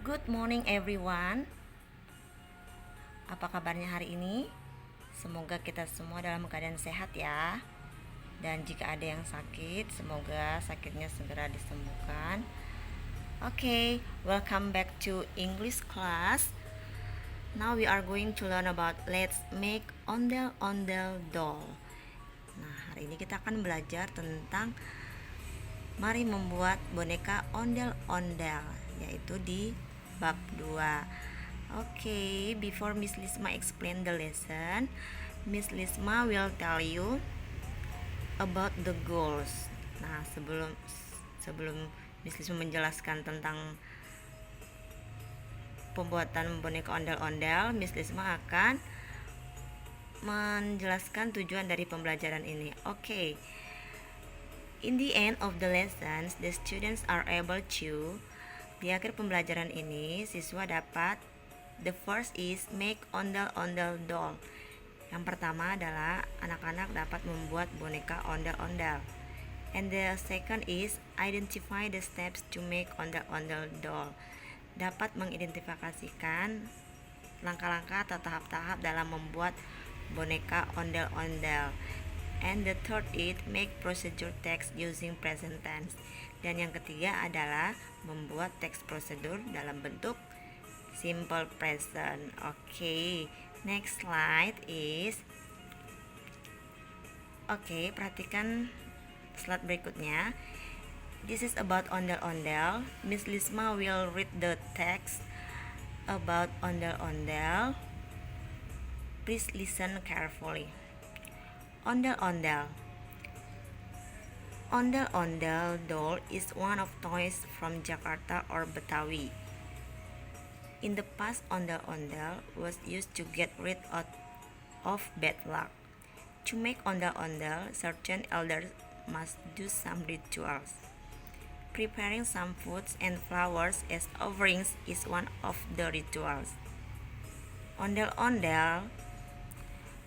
Good morning everyone. Apa kabarnya hari ini? Semoga kita semua dalam keadaan sehat ya. Dan jika ada yang sakit, semoga sakitnya segera disembuhkan. Welcome back to English class. Now we are going to learn about let's make ondel-ondel doll. Nah, hari ini kita akan belajar tentang mari membuat boneka ondel-ondel, yaitu di bab 2. Before Miss Lisma explain the lesson, Miss Lisma will tell you about the goals. Nah, sebelum Miss Lisma menjelaskan tentang pembuatan boneka ondel-ondel, Miss Lisma akan menjelaskan tujuan dari pembelajaran ini. In the end of the lessons, the students are able to, di akhir pembelajaran ini, siswa dapat, the first is make ondel-ondel doll. Yang pertama adalah anak-anak dapat membuat boneka ondel-ondel. And the second is identify the steps to make ondel-ondel doll. Dapat mengidentifikasikan langkah-langkah atau tahap-tahap dalam membuat boneka ondel-ondel. And the third is make procedure text using present tense. Dan yang ketiga adalah membuat teks prosedur dalam bentuk simple present. Next slide is perhatikan slide berikutnya. This is about ondel-ondel. Miss Lisma will read the text about ondel-ondel. Please listen carefully. Ondel-ondel. Ondel-ondel doll is one of toys from Jakarta or Betawi. In the past, ondel-ondel was used to get rid of bad luck. To make ondel-ondel, certain elders must do some rituals. Preparing some foods and flowers as offerings is one of the rituals. Ondel-ondel,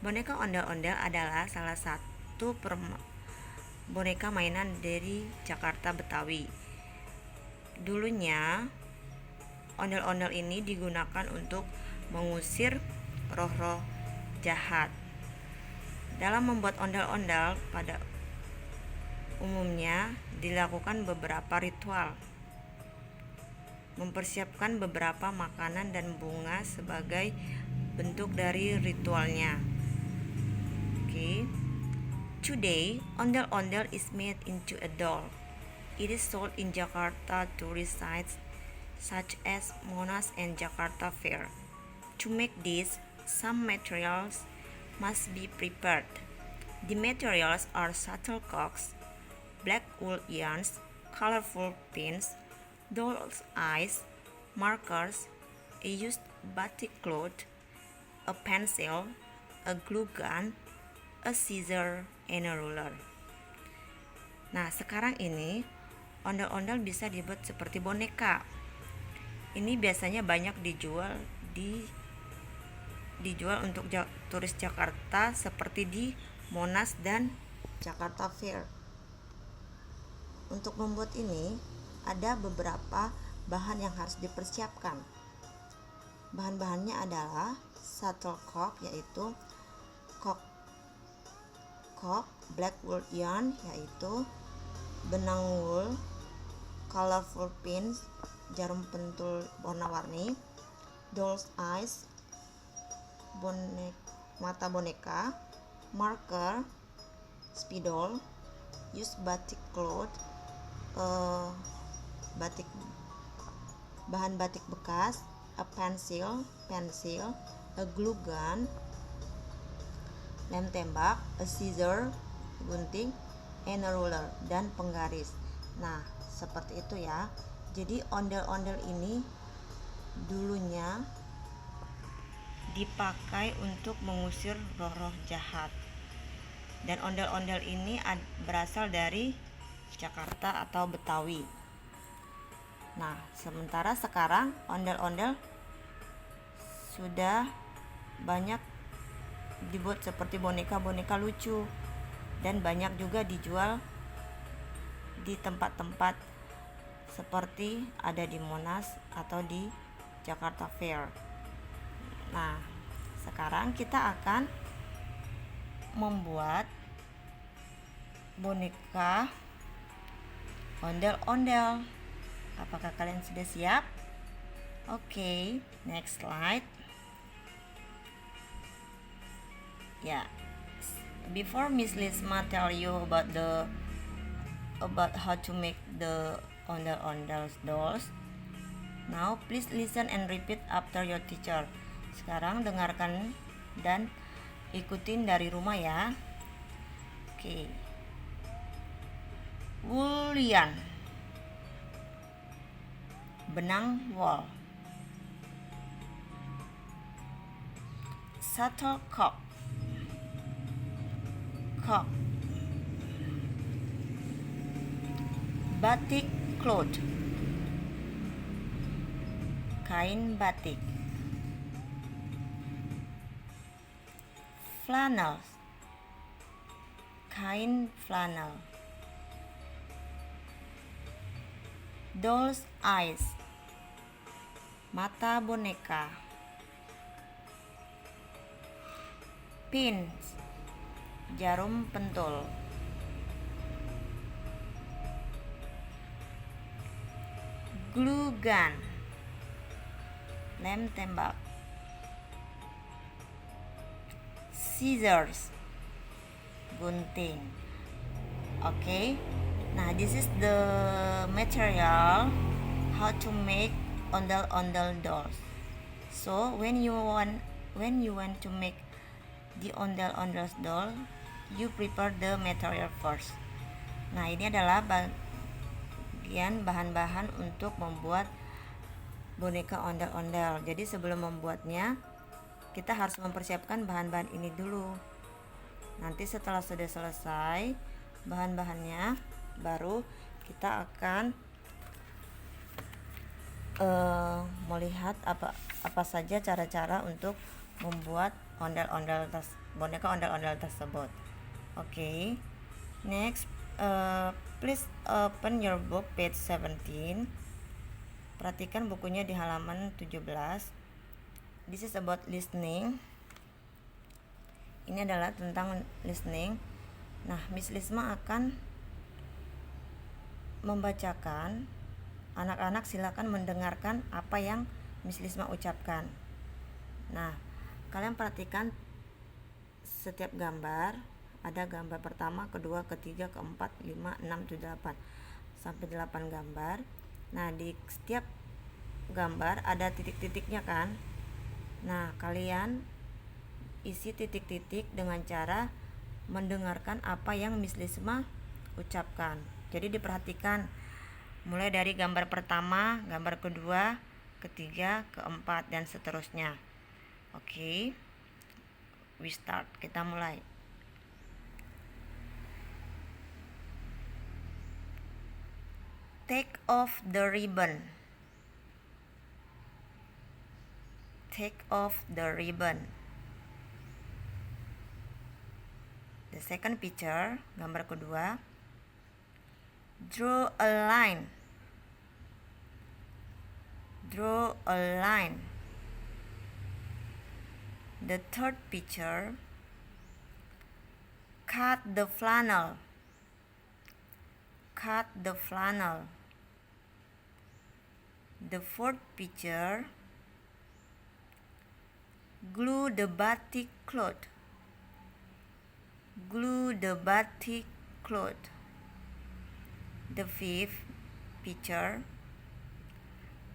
boneka ondel-ondel adalah salah satu boneka mainan dari Jakarta Betawi. Dulunya, ondel-ondel ini digunakan untuk mengusir roh-roh jahat. Dalam membuat ondel-ondel pada umumnya dilakukan beberapa ritual. Mempersiapkan beberapa makanan dan bunga sebagai bentuk dari ritualnya. Today, ondel-ondel is made into a doll. It is sold in Jakarta tourist sites such as Monas and Jakarta Fair. To make this, some materials must be prepared. The materials are shuttlecocks, black wool yarns, colorful pins, doll's eyes, markers, a used batik cloth, a pencil, a glue gun, a scissor, and a ruler. Nah, sekarang ini ondel-ondel bisa dibuat seperti boneka. Ini biasanya banyak dijual untuk turis Jakarta seperti di Monas dan Jakarta Fair. Untuk membuat ini ada beberapa bahan yang harus dipersiapkan. Bahan-bahannya adalah shuttlecock, yaitu kok, black wool yarn, yaitu benang wool, colorful pins, jarum pentul warna-warni, doll's eyes, mata boneka, marker, spidol, use batik cloth, bahan batik bekas, a pencil, a glue gun, lem tembak, a scissor, gunting, and a ruler, dan penggaris. Nah, seperti itu ya. Jadi ondel-ondel ini dulunya dipakai untuk mengusir roh-roh jahat. Dan ondel-ondel ini berasal dari Jakarta atau Betawi. Nah, sementara sekarang ondel-ondel sudah banyak dibuat seperti boneka-boneka lucu dan banyak juga dijual di tempat-tempat seperti ada di Monas atau di Jakarta Fair. Nah, sekarang kita akan membuat boneka ondel-ondel. Apakah kalian sudah siap? Oke, next slide. Ya, before Miss Lisma tell you about how to make the ondel-ondel dolls, now please listen and repeat after your teacher. Sekarang dengarkan dan ikutin dari rumah ya. Oke. Wulian, benang wol. Shuttlecock, cock. Batik cloth, kain batik. Flannel, kain flannel. Doll's eyes, mata boneka. Pins, jarum pentul. Glue gun, lem tembak. Scissors, gunting. Okay, nah this is the material how to make ondel-ondel dolls. So when you want to make the ondel-ondel doll, you prepare the material first. Nah, ini adalah bagian bahan-bahan untuk membuat boneka ondel-ondel. Jadi sebelum membuatnya, kita harus mempersiapkan bahan-bahan ini dulu. Nanti setelah sudah selesai bahan-bahannya, baru kita akan melihat apa saja cara-cara untuk membuat boneka ondel-ondel tersebut. Okay. Next, please open your book page 17. Perhatikan bukunya di halaman 17. This is about listening. Ini adalah tentang listening. Nah, Miss Lisma akan membacakan. Anak-anak silakan mendengarkan apa yang Miss Lisma ucapkan. Nah, kalian perhatikan setiap gambar. Ada gambar pertama, kedua, ketiga, keempat, 5, 6, 7, 8 sampai 8 gambar. Nah, di setiap gambar ada titik-titiknya kan. Nah, kalian isi titik-titik dengan cara mendengarkan apa yang Miss Lisma ucapkan. Jadi diperhatikan mulai dari gambar pertama, gambar kedua, ketiga, keempat, dan seterusnya. Oke, we start. Kita mulai. Take off the ribbon. Take off the ribbon. The second picture, gambar kedua. Draw a line. Draw a line. The third picture, cut the flannel. Cut the flannel. The fourth picture, glue the batik cloth. Glue the batik cloth. The fifth picture,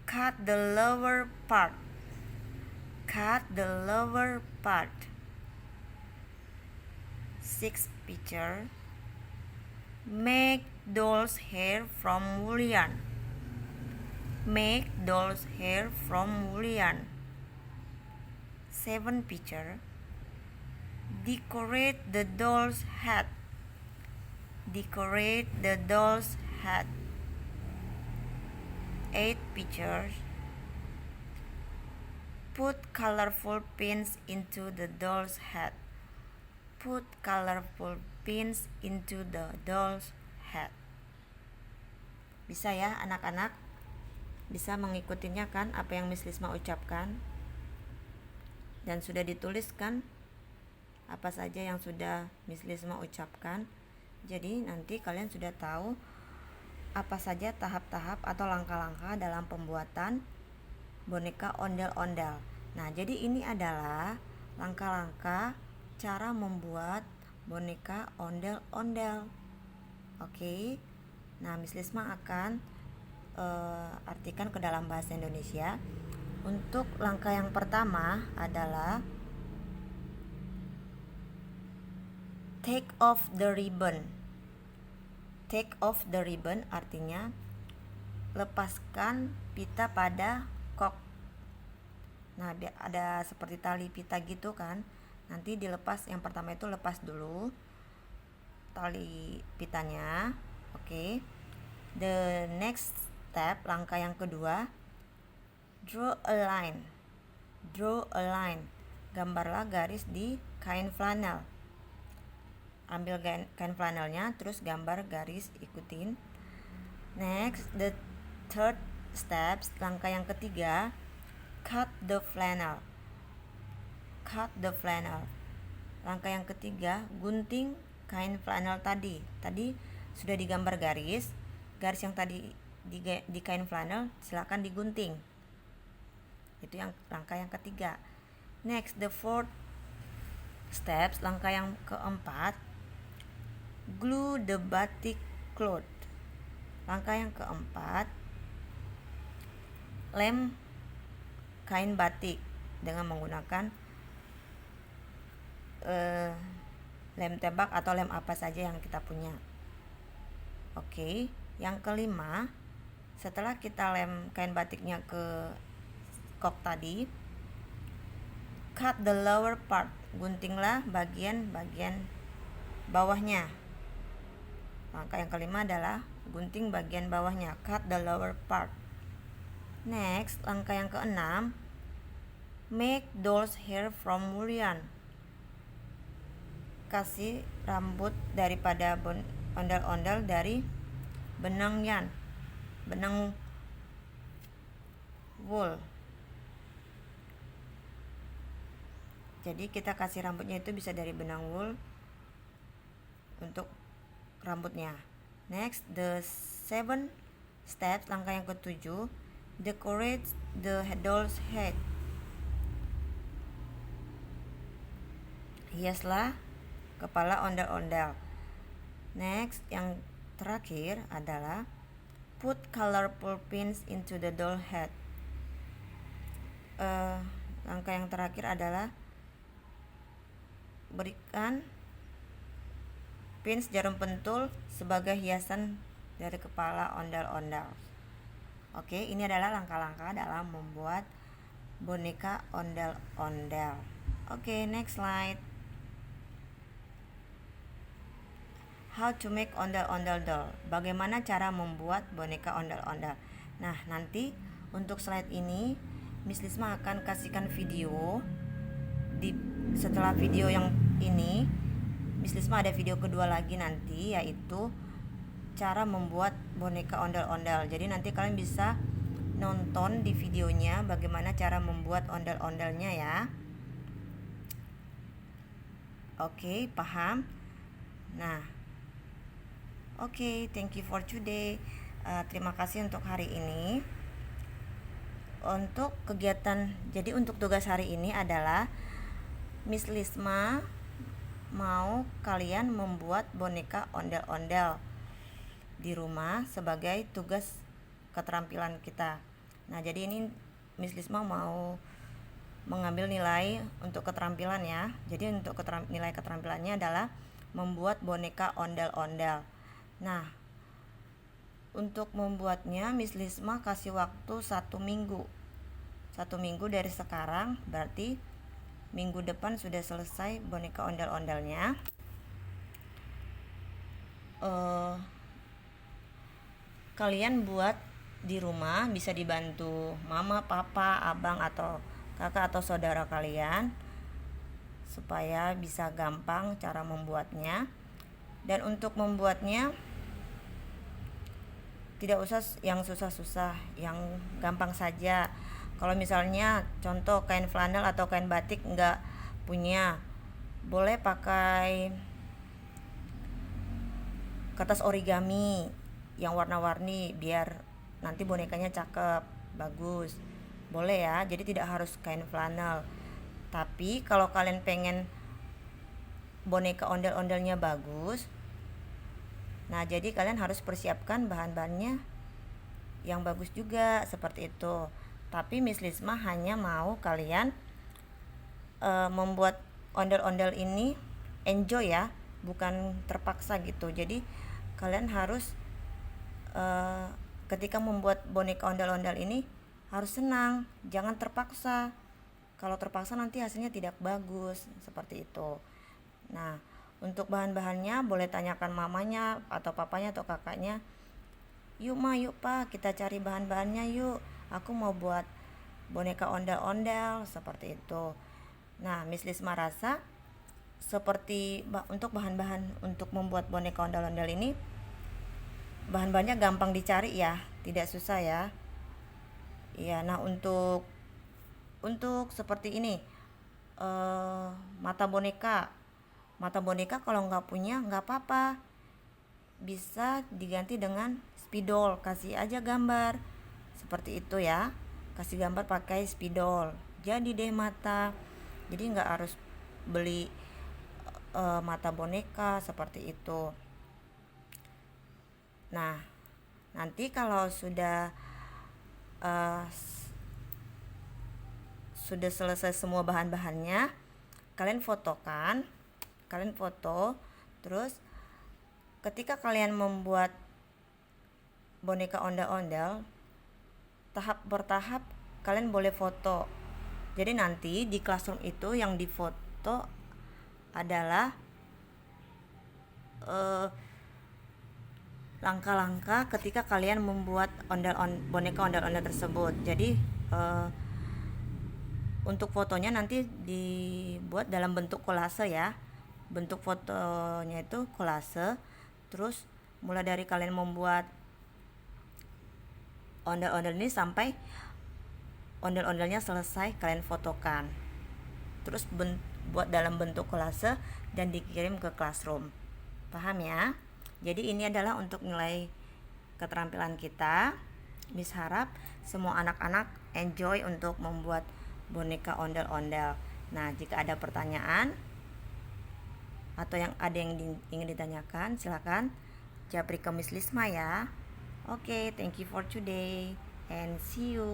cut the lower part. Cut the lower part. Sixth picture, make doll's hair from woolen. Make doll's hair from woolen. Seventh picture, decorate the doll's head. Decorate the doll's head. 8 pictures, put colorful pins into the doll's head. Put colorful pins into the doll's head. Bisa ya anak-anak? bisa mengikutinya kan apa yang Miss Lisma ucapkan, dan sudah dituliskan apa saja yang sudah Miss Lisma ucapkan. Jadi nanti kalian sudah tahu apa saja tahap-tahap atau langkah-langkah dalam pembuatan boneka ondel-ondel. Nah, jadi ini adalah langkah-langkah cara membuat boneka ondel-ondel. Oke. Nah, Miss Lisma akan artikan ke dalam bahasa Indonesia. Untuk langkah yang pertama adalah take off the ribbon. Take off the ribbon artinya lepaskan pita pada kok. Nah, ada seperti tali pita gitu kan. Nanti dilepas, yang pertama itu lepas dulu tali pitanya. Oke. The next step, langkah yang kedua, draw a line. Draw a line. Gambarlah garis di kain flanel. Ambil kain flanelnya, terus gambar garis, ikutin. Next, the third steps, langkah yang ketiga, cut the flannel. Cut the flannel. Langkah yang ketiga, gunting kain flanel tadi. Tadi sudah digambar garis yang tadi di kain flanel silakan digunting. Itu yang langkah yang ketiga. Next, the fourth steps, langkah yang keempat, glue the batik cloth. Langkah yang keempat, lem kain batik dengan menggunakan lem tembak atau lem apa saja yang kita punya. Oke, yang kelima, setelah kita lem kain batiknya ke kok tadi, cut the lower part. Guntinglah bagian bawahnya. Langkah yang kelima adalah gunting bagian bawahnya, cut the lower part. Next, langkah yang keenam, make doll's hair from mullion. Kasih rambut daripada ondel-ondel dari benang wool. Jadi kita kasih rambutnya itu bisa dari benang wool untuk rambutnya. Next, the seven steps, langkah yang ketujuh, decorate the doll's head. Hiaslah kepala ondel-ondel. Next, yang terakhir adalah put colorful pins into the doll head. Langkah yang terakhir adalah berikan pins jarum pentul sebagai hiasan dari kepala ondel-ondel. Oke, ini adalah langkah-langkah dalam membuat boneka ondel-ondel. Oke, next slide. How to make ondel-ondel doll. Bagaimana cara membuat boneka ondel-ondel. Nah, nanti untuk slide ini Miss Lisma akan kasihkan video. Setelah video yang ini, Miss Lisma ada video kedua lagi nanti, yaitu cara membuat boneka ondel-ondel. Jadi nanti kalian bisa nonton di videonya bagaimana cara membuat ondel-ondelnya ya. Oke, paham? Nah, oke, thank you for today. Terima kasih untuk hari ini. Untuk kegiatan, jadi untuk tugas hari ini adalah Miss Lisma mau kalian membuat boneka ondel-ondel di rumah sebagai tugas keterampilan kita. Nah, jadi ini Miss Lisma mau mengambil nilai untuk keterampilan ya. Jadi untuk nilai keterampilannya adalah membuat boneka ondel-ondel. Nah, untuk membuatnya Miss Lisma kasih waktu 1 minggu. 1 minggu dari sekarang, berarti minggu depan sudah selesai boneka ondel-ondelnya. Kalian buat di rumah, bisa dibantu mama, papa, abang, atau kakak atau saudara kalian supaya bisa gampang cara membuatnya. Dan untuk membuatnya tidak usah yang susah-susah, yang gampang saja. Kalau misalnya contoh kain flanel atau kain batik nggak punya, boleh pakai kertas origami yang warna-warni biar nanti bonekanya cakep, bagus. Boleh ya, jadi tidak harus kain flanel. Tapi kalau kalian pengen boneka ondel-ondelnya bagus, nah jadi kalian harus persiapkan bahan-bahannya yang bagus juga seperti itu. Tapi Miss Lisma hanya mau kalian membuat ondel-ondel ini enjoy ya, bukan terpaksa gitu. Jadi kalian harus ketika membuat boneka ondel-ondel ini harus senang, jangan terpaksa. Kalau terpaksa nanti hasilnya tidak bagus seperti itu. Nah, untuk bahan-bahannya boleh tanyakan mamanya atau papanya atau kakaknya. Yuk ma, yuk pa, kita cari bahan-bahannya yuk. Aku mau buat boneka ondel-ondel seperti itu. Nah, Miss Lisma rasa seperti untuk bahan-bahan untuk membuat boneka ondel-ondel ini, bahan-bahannya gampang dicari ya, tidak susah ya. Iya, nah untuk seperti ini, mata boneka. Mata boneka kalau nggak punya nggak apa-apa, bisa diganti dengan spidol. Kasih aja gambar seperti itu ya, kasih gambar pakai spidol. Jadi deh mata. Jadi nggak harus beli mata boneka seperti itu. Nah, nanti kalau uh, sudah selesai semua bahan-bahannya, kalian foto. Terus ketika kalian membuat boneka ondel-ondel, tahap bertahap kalian boleh foto. Jadi nanti di classroom itu yang difoto adalah langkah-langkah ketika kalian membuat boneka ondel-ondel tersebut. Jadi untuk fotonya nanti dibuat dalam bentuk kolase ya. Bentuk fotonya itu kolase. Terus mulai dari kalian membuat ondel-ondel ini sampai ondel-ondelnya selesai kalian fotokan. Terus buat dalam bentuk kolase dan dikirim ke classroom. Paham ya? Jadi ini adalah untuk nilai keterampilan kita. Miss harap semua anak-anak enjoy untuk membuat boneka ondel-ondel. Nah, jika ada pertanyaan atau yang ingin ditanyakan, silakan japri ke Miss Lisma ya. Oke, thank you for today and see you.